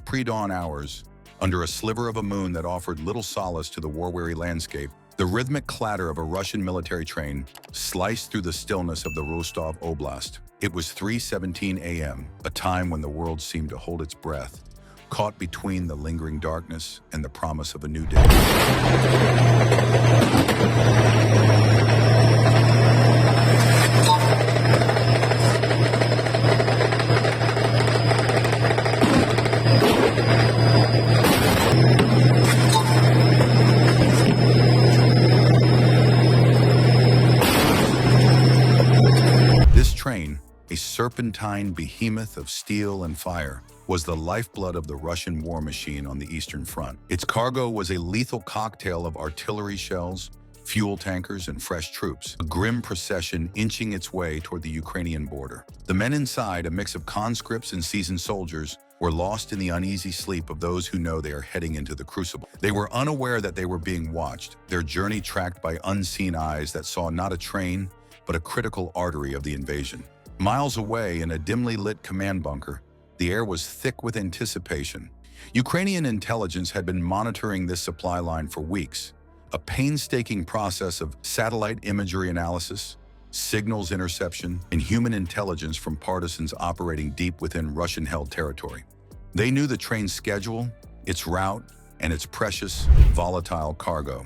pre-dawn hours, under a sliver of a moon that offered little solace to the war-weary landscape, the rhythmic clatter of a Russian military train sliced through the stillness of the Rostov Oblast. It was 3:17 a.m., a time when the world seemed to hold its breath, caught between the lingering darkness and the promise of a new day. This train, a serpentine behemoth of steel and fire, was the lifeblood of the Russian war machine on the Eastern Front. Its cargo was a lethal cocktail of artillery shells, fuel tankers, and fresh troops, a grim procession inching its way toward the Ukrainian border. The men inside, a mix of conscripts and seasoned soldiers, were lost in the uneasy sleep of those who know they are heading into the crucible. They were unaware that they were being watched, their journey tracked by unseen eyes that saw not a train, but a critical artery of the invasion. Miles away, in a dimly lit command bunker, the air was thick with anticipation. Ukrainian intelligence had been monitoring this supply line for weeks, a painstaking process of satellite imagery analysis, signals interception, and human intelligence from partisans operating deep within Russian-held territory. They knew the train's schedule, its route, and its precious, volatile cargo.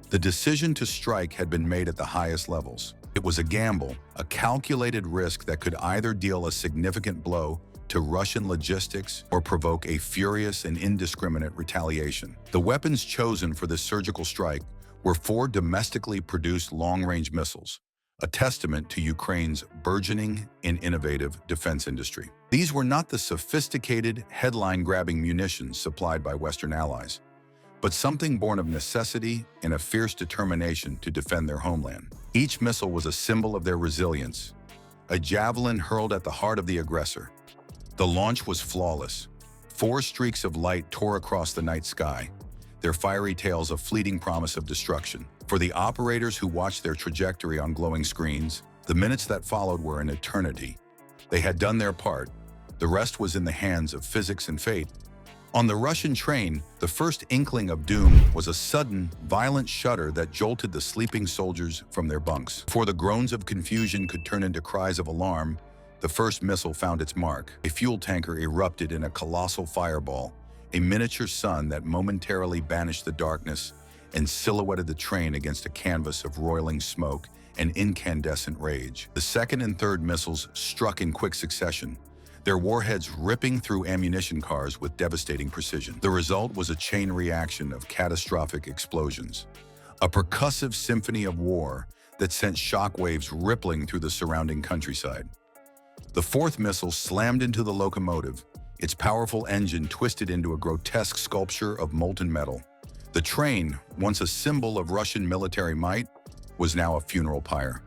The decision to strike had been made at the highest levels. It was a gamble, a calculated risk that could either deal a significant blow to Russian logistics or provoke a furious and indiscriminate retaliation. The weapons chosen for this surgical strike were 4 domestically produced long-range missiles, a testament to Ukraine's burgeoning and innovative defense industry. These were not the sophisticated, headline-grabbing munitions supplied by Western allies, but something born of necessity and a fierce determination to defend their homeland. Each missile was a symbol of their resilience, a javelin hurled at the heart of the aggressor. The launch was flawless. 4 streaks of light tore across the night sky, their fiery tails a fleeting promise of destruction. For the operators who watched their trajectory on glowing screens, the minutes that followed were an eternity. They had done their part. The rest was in the hands of physics and fate. On the Russian train, the first inkling of doom was a sudden, violent shudder that jolted the sleeping soldiers from their bunks. Before the groans of confusion could turn into cries of alarm, the first missile found its mark. A fuel tanker erupted in a colossal fireball, a miniature sun that momentarily banished the darkness and silhouetted the train against a canvas of roiling smoke and incandescent rage. The second and third missiles struck in quick succession, their warheads ripping through ammunition cars with devastating precision. The result was a chain reaction of catastrophic explosions, a percussive symphony of war that sent shockwaves rippling through the surrounding countryside. The fourth missile slammed into the locomotive, its powerful engine twisted into a grotesque sculpture of molten metal. The train, once a symbol of Russian military might, was now a funeral pyre,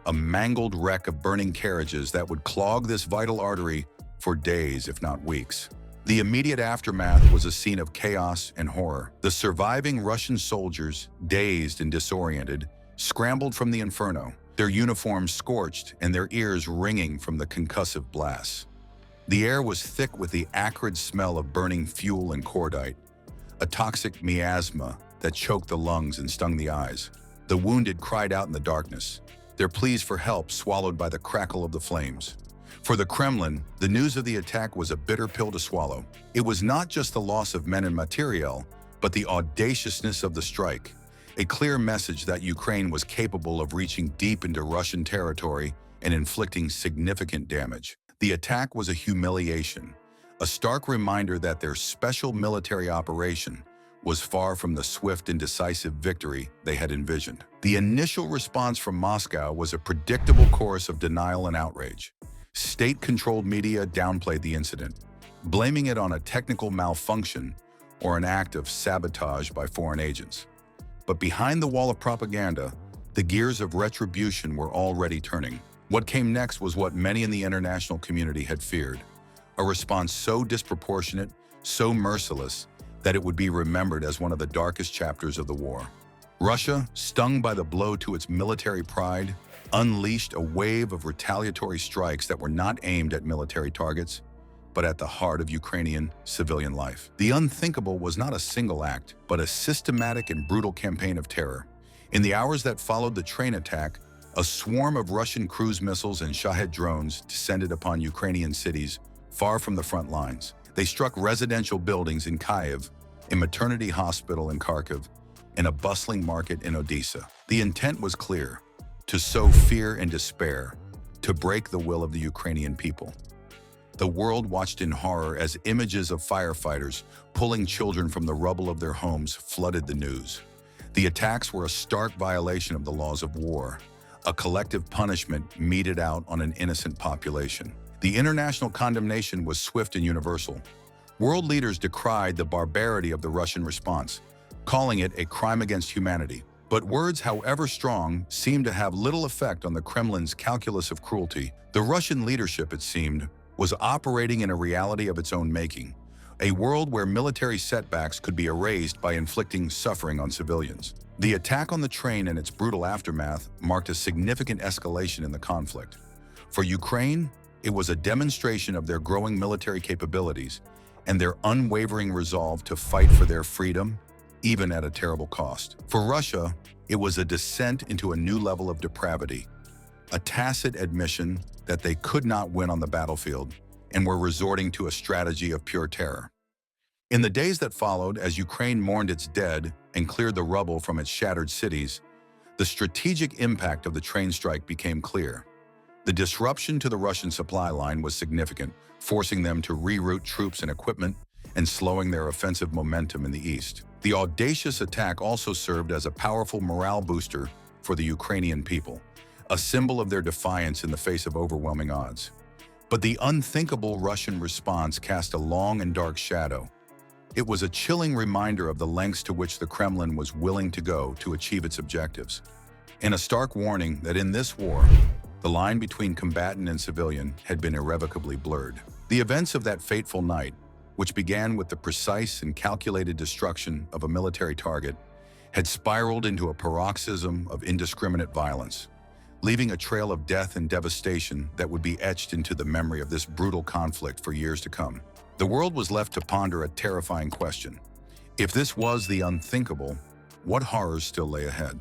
a mangled wreck of burning carriages that would clog this vital artery for days, if not weeks. The immediate aftermath was a scene of chaos and horror. The surviving Russian soldiers, dazed and disoriented, scrambled from the inferno, their uniforms scorched and their ears ringing from the concussive blasts. The air was thick with the acrid smell of burning fuel and cordite, a toxic miasma that choked the lungs and stung the eyes. The wounded cried out in the darkness, their pleas for help swallowed by the crackle of the flames. For the Kremlin, the news of the attack was a bitter pill to swallow. It was not just the loss of men and materiel, but the audaciousness of the strike, a clear message that Ukraine was capable of reaching deep into Russian territory and inflicting significant damage. The attack was a humiliation, a stark reminder that their special military operation was far from the swift and decisive victory they had envisioned. The initial response from Moscow was a predictable chorus of denial and outrage. State-controlled media downplayed the incident, blaming it on a technical malfunction or an act of sabotage by foreign agents. But behind the wall of propaganda, the gears of retribution were already turning. What came next was what many in the international community had feared, a response so disproportionate, so merciless, that it would be remembered as one of the darkest chapters of the war. Russia, stung by the blow to its military pride, unleashed a wave of retaliatory strikes that were not aimed at military targets. but at the heart of Ukrainian civilian life. The unthinkable was not a single act, but a systematic and brutal campaign of terror. In the hours that followed the train attack, a swarm of Russian cruise missiles and Shahed drones descended upon Ukrainian cities far from the front lines. They struck residential buildings in Kyiv, a maternity hospital in Kharkiv, and a bustling market in Odessa. The intent was clear: to sow fear and despair, to break the will of the Ukrainian people. The world watched in horror as images of firefighters pulling children from the rubble of their homes flooded the news. The attacks were a stark violation of the laws of war, a collective punishment meted out on an innocent population. The international condemnation was swift and universal. World leaders decried the barbarity of the Russian response, calling it a crime against humanity. But words, however strong, seemed to have little effect on the Kremlin's calculus of cruelty. The Russian leadership, it seemed, was operating in a reality of its own making, a world where military setbacks could be erased by inflicting suffering on civilians. The attack on the train and its brutal aftermath marked a significant escalation in the conflict. For Ukraine, it was a demonstration of their growing military capabilities and their unwavering resolve to fight for their freedom, even at a terrible cost. For Russia, it was a descent into a new level of depravity, a tacit admission that they could not win on the battlefield and were resorting to a strategy of pure terror. In the days that followed, as Ukraine mourned its dead and cleared the rubble from its shattered cities, the strategic impact of the train strike became clear. The disruption to the Russian supply line was significant, forcing them to reroute troops and equipment and slowing their offensive momentum in the east. The audacious attack also served as a powerful morale booster for the Ukrainian people, a symbol of their defiance in the face of overwhelming odds. But the unthinkable Russian response cast a long and dark shadow. It was a chilling reminder of the lengths to which the Kremlin was willing to go to achieve its objectives, and a stark warning that in this war, the line between combatant and civilian had been irrevocably blurred. The events of that fateful night, which began with the precise and calculated destruction of a military target, had spiraled into a paroxysm of indiscriminate violence, leaving a trail of death and devastation that would be etched into the memory of this brutal conflict for years to come. The world was left to ponder a terrifying question. If this was the unthinkable, what horrors still lay ahead?